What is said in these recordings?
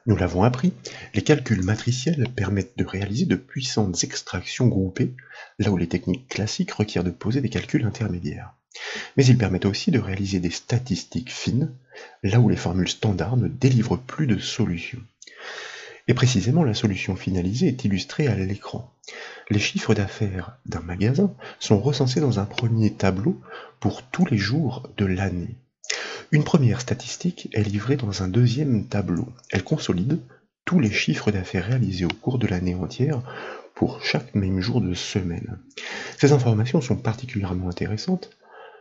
Nous l'avons appris, les calculs matriciels permettent de réaliser de puissantes extractions groupées, là où les techniques classiques requièrent de poser des calculs intermédiaires. Mais ils permettent aussi de réaliser des statistiques fines, là où les formules standards ne délivrent plus de solutions. Et précisément, la solution finalisée est illustrée à l'écran. Les chiffres d'affaires d'un magasin sont recensés dans un premier tableau pour tous les jours de l'année. Une première statistique est livrée dans un deuxième tableau. Elle consolide tous les chiffres d'affaires réalisés au cours de l'année entière pour chaque même jour de semaine. Ces informations sont particulièrement intéressantes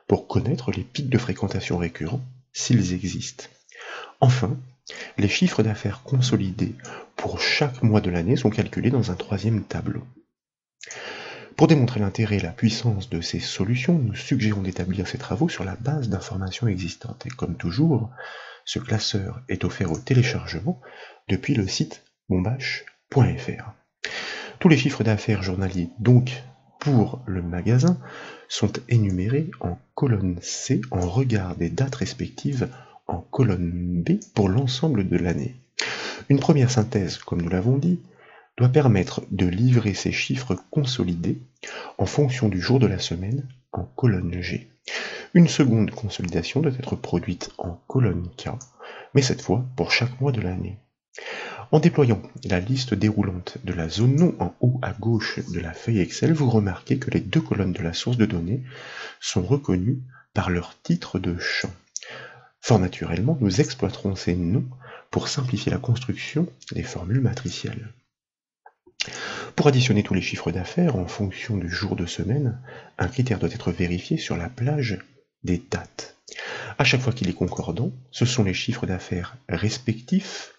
pour connaître les pics de fréquentation récurrents, s'ils existent. Enfin, les chiffres d'affaires consolidés pour chaque mois de l'année sont calculés dans un troisième tableau. Pour démontrer l'intérêt et la puissance de ces solutions, nous suggérons d'établir ces travaux sur la base d'informations existantes. Et comme toujours, ce classeur est offert au téléchargement depuis le site bombache.fr. Tous les chiffres d'affaires journaliers, donc pour le magasin, sont énumérés en colonne C en regard des dates respectives en colonne B pour l'ensemble de l'année. Une première synthèse, comme nous l'avons dit, doit permettre de livrer ces chiffres consolidés en fonction du jour de la semaine en colonne G. Une seconde consolidation doit être produite en colonne K, mais cette fois pour chaque mois de l'année. En déployant la liste déroulante de la zone nom en haut à gauche de la feuille Excel, vous remarquez que les deux colonnes de la source de données sont reconnues par leur titre de champ. Fort naturellement, nous exploiterons ces noms pour simplifier la construction des formules matricielles. Pour additionner tous les chiffres d'affaires en fonction du jour de semaine, un critère doit être vérifié sur la plage des dates. À chaque fois qu'il est concordant, ce sont les chiffres d'affaires respectifs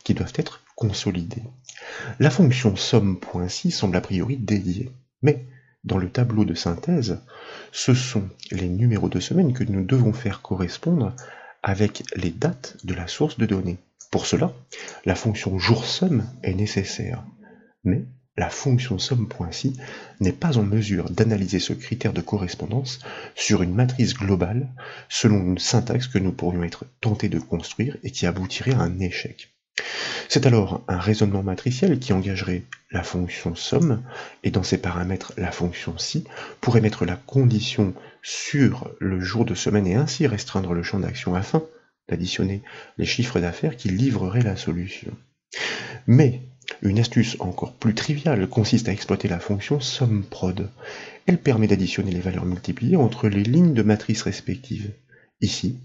qui doivent être consolidés. La fonction somme.si semble a priori dédiée, mais dans le tableau de synthèse, ce sont les numéros de semaine que nous devons faire correspondre avec les dates de la source de données. Pour cela, la fonction jour-somme est nécessaire, mais la fonction somme.si n'est pas en mesure d'analyser ce critère de correspondance sur une matrice globale selon une syntaxe que nous pourrions être tentés de construire et qui aboutirait à un échec. C'est alors un raisonnement matriciel qui engagerait la fonction somme et dans ses paramètres la fonction si pour émettre la condition sur le jour de semaine et ainsi restreindre le champ d'action afin d'additionner les chiffres d'affaires qui livreraient la solution. Mais une astuce encore plus triviale consiste à exploiter la fonction somme_prod. Elle permet d'additionner les valeurs multipliées entre les lignes de matrice respectives. Ici,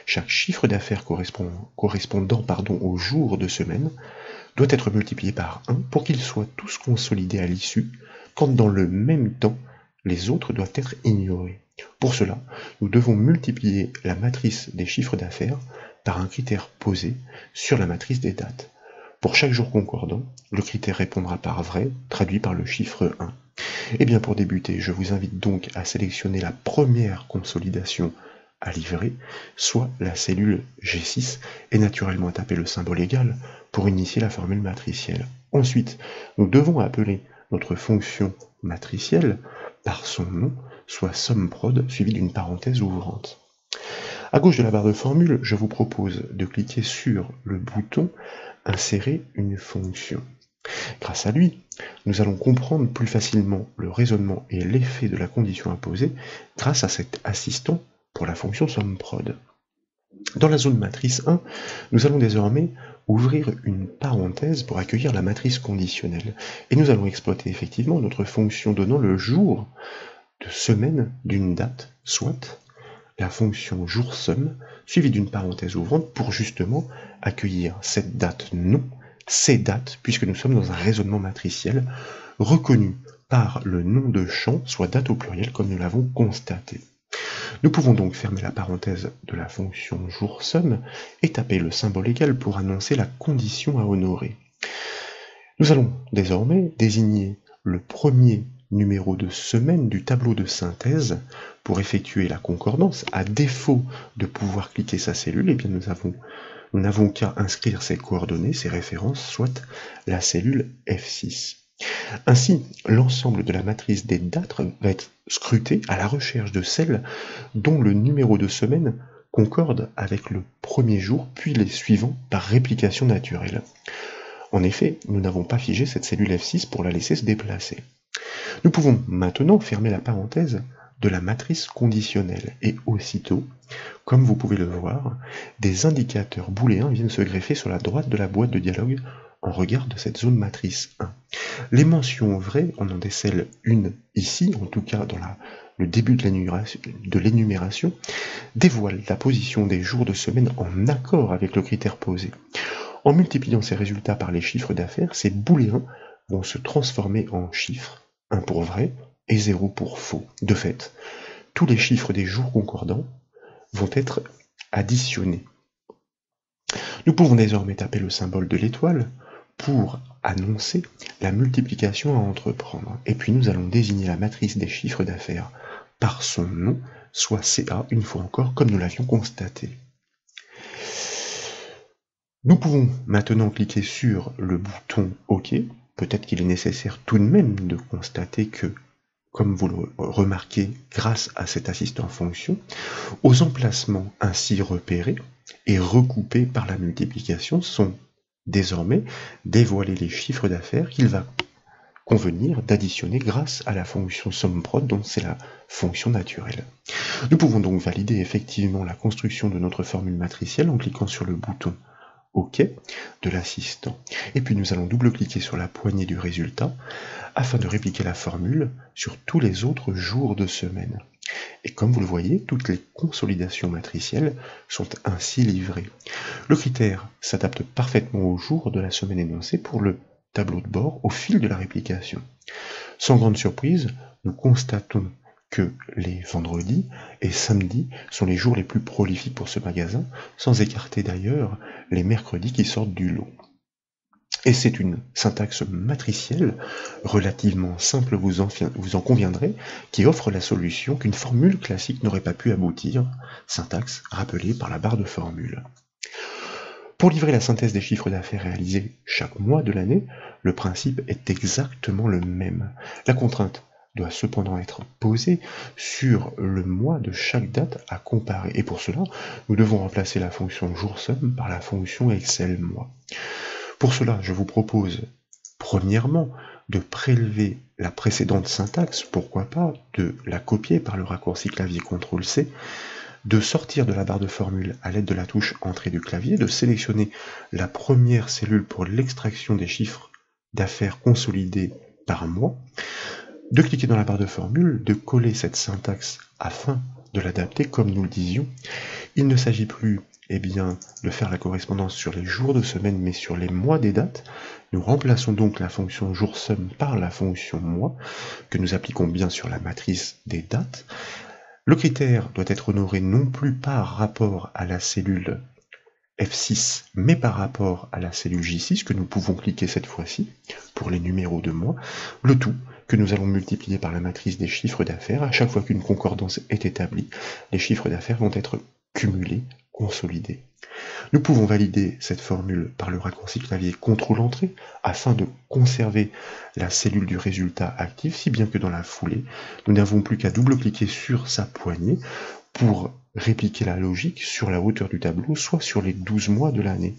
chaque chiffre d'affaires correspondant au jour de semaine doit être multiplié par 1 pour qu'ils soient tous consolidés à l'issue, quand dans le même temps, les autres doivent être ignorés. Pour cela, nous devons multiplier la matrice des chiffres d'affaires par un critère posé sur la matrice des dates. Pour chaque jour concordant, le critère répondra par vrai, traduit par le chiffre 1. Et bien pour débuter, je vous invite donc à sélectionner la première consolidation à livrer, soit la cellule G6, et naturellement à taper le symbole égal pour initier la formule matricielle. Ensuite, nous devons appeler notre fonction matricielle par son nom, soit somme_prod suivi d'une parenthèse ouvrante. À gauche de la barre de formule, je vous propose de cliquer sur le bouton « Insérer une fonction ». Grâce à lui, nous allons comprendre plus facilement le raisonnement et l'effet de la condition imposée grâce à cet assistant pour la fonction somme_prod. Dans la zone matrice 1, nous allons désormais ouvrir une parenthèse pour accueillir la matrice conditionnelle. Et nous allons exploiter effectivement notre fonction donnant le jour de semaine d'une date, soit la fonction jour_somme, suivie d'une parenthèse ouvrante pour justement accueillir cette date non, ces dates, puisque nous sommes dans un raisonnement matriciel reconnu par le nom de champ, soit date au pluriel, comme nous l'avons constaté. Nous pouvons donc fermer la parenthèse de la fonction jour_somme et taper le symbole égal pour annoncer la condition à honorer. Nous allons désormais désigner le premier numéro de semaine du tableau de synthèse pour effectuer la concordance. À défaut de pouvoir cliquer sa cellule, eh bien nous n'avons qu'à inscrire ses coordonnées, ses références, soit la cellule F6. Ainsi, l'ensemble de la matrice des dates va être scruté à la recherche de celle dont le numéro de semaine concorde avec le premier jour, puis les suivants par réplication naturelle. En effet, nous n'avons pas figé cette cellule F6 pour la laisser se déplacer. Nous pouvons maintenant fermer la parenthèse de la matrice conditionnelle et aussitôt, comme vous pouvez le voir, des indicateurs booléens viennent se greffer sur la droite de la boîte de dialogue en regard de cette zone matrice 1. Les mentions vraies, on en décèle une ici, en tout cas dans le début de l'énumération, dévoilent la position des jours de semaine en accord avec le critère posé. En multipliant ces résultats par les chiffres d'affaires, ces booléens vont se transformer en chiffres, 1 pour vrai et 0 pour faux. De fait, tous les chiffres des jours concordants vont être additionnés. Nous pouvons désormais taper le symbole de l'étoile pour annoncer la multiplication à entreprendre. Et puis nous allons désigner la matrice des chiffres d'affaires par son nom, soit CA, une fois encore, comme nous l'avions constaté. Nous pouvons maintenant cliquer sur le bouton OK. Peut-être qu'il est nécessaire tout de même de constater que, comme vous le remarquez grâce à cet assistant fonction, aux emplacements ainsi repérés et recoupés par la multiplication sont désormais dévoilés les chiffres d'affaires qu'il va convenir d'additionner grâce à la fonction SUMPROD, dont c'est la fonction naturelle. Nous pouvons donc valider effectivement la construction de notre formule matricielle en cliquant sur le bouton OK de l'assistant. Et puis nous allons double-cliquer sur la poignée du résultat afin de répliquer la formule sur tous les autres jours de semaine. Et comme vous le voyez, toutes les consolidations matricielles sont ainsi livrées. Le critère s'adapte parfaitement au jour de la semaine énoncée pour le tableau de bord au fil de la réplication. Sans grande surprise, nous constatons que les vendredis et samedis sont les jours les plus prolifiques pour ce magasin, sans écarter d'ailleurs les mercredis qui sortent du lot. Et c'est une syntaxe matricielle relativement simple, vous en conviendrez, qui offre la solution qu'une formule classique n'aurait pas pu aboutir, syntaxe rappelée par la barre de formule. Pour livrer la synthèse des chiffres d'affaires réalisés chaque mois de l'année, le principe est exactement le même. La contrainte doit cependant être posée sur le mois de chaque date à comparer. Et pour cela, nous devons remplacer la fonction jour-sum par la fonction Excel mois. Pour cela, je vous propose, premièrement, de prélever la précédente syntaxe, pourquoi pas, de la copier par le raccourci clavier CTRL-C, de sortir de la barre de formule à l'aide de la touche Entrée du clavier, de sélectionner la première cellule pour l'extraction des chiffres d'affaires consolidés par mois, de cliquer dans la barre de formule, de coller cette syntaxe afin de l'adapter comme nous le disions. Il ne s'agit plus de faire la correspondance sur les jours de semaine, mais sur les mois des dates. Nous remplaçons donc la fonction jour-sum par la fonction mois, que nous appliquons bien sur la matrice des dates. Le critère doit être honoré non plus par rapport à la cellule F6, mais par rapport à la cellule J6, que nous pouvons cliquer cette fois-ci, pour les numéros de mois, le tout que nous allons multiplier par la matrice des chiffres d'affaires. À chaque fois qu'une concordance est établie, les chiffres d'affaires vont être cumulés, consolidés. Nous pouvons valider cette formule par le raccourci clavier CTRL-Entrée afin de conserver la cellule du résultat active, si bien que dans la foulée, nous n'avons plus qu'à double-cliquer sur sa poignée pour répliquer la logique sur la hauteur du tableau, soit sur les 12 mois de l'année.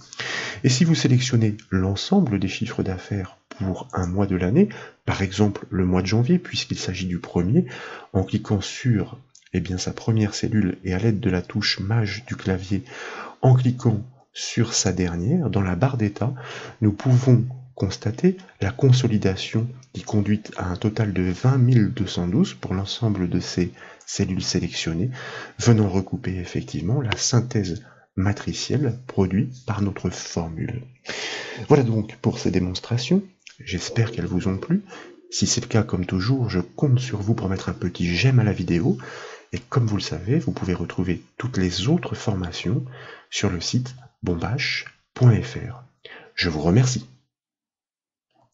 Et si vous sélectionnez l'ensemble des chiffres d'affaires pour un mois de l'année, par exemple le mois de janvier, puisqu'il s'agit du premier, en cliquant sur sa première cellule et à l'aide de la touche Maj du clavier, en cliquant sur sa dernière, dans la barre d'état, nous pouvons constater la consolidation qui conduit à un total de 20 212 pour l'ensemble de ces cellules sélectionnées, venant recouper effectivement la synthèse matricielle produite par notre formule. Voilà donc pour ces démonstrations, j'espère qu'elles vous ont plu. Si c'est le cas, comme toujours, je compte sur vous pour mettre un petit j'aime à la vidéo, et comme vous le savez, vous pouvez retrouver toutes les autres formations sur le site bombache.fr. Je vous remercie.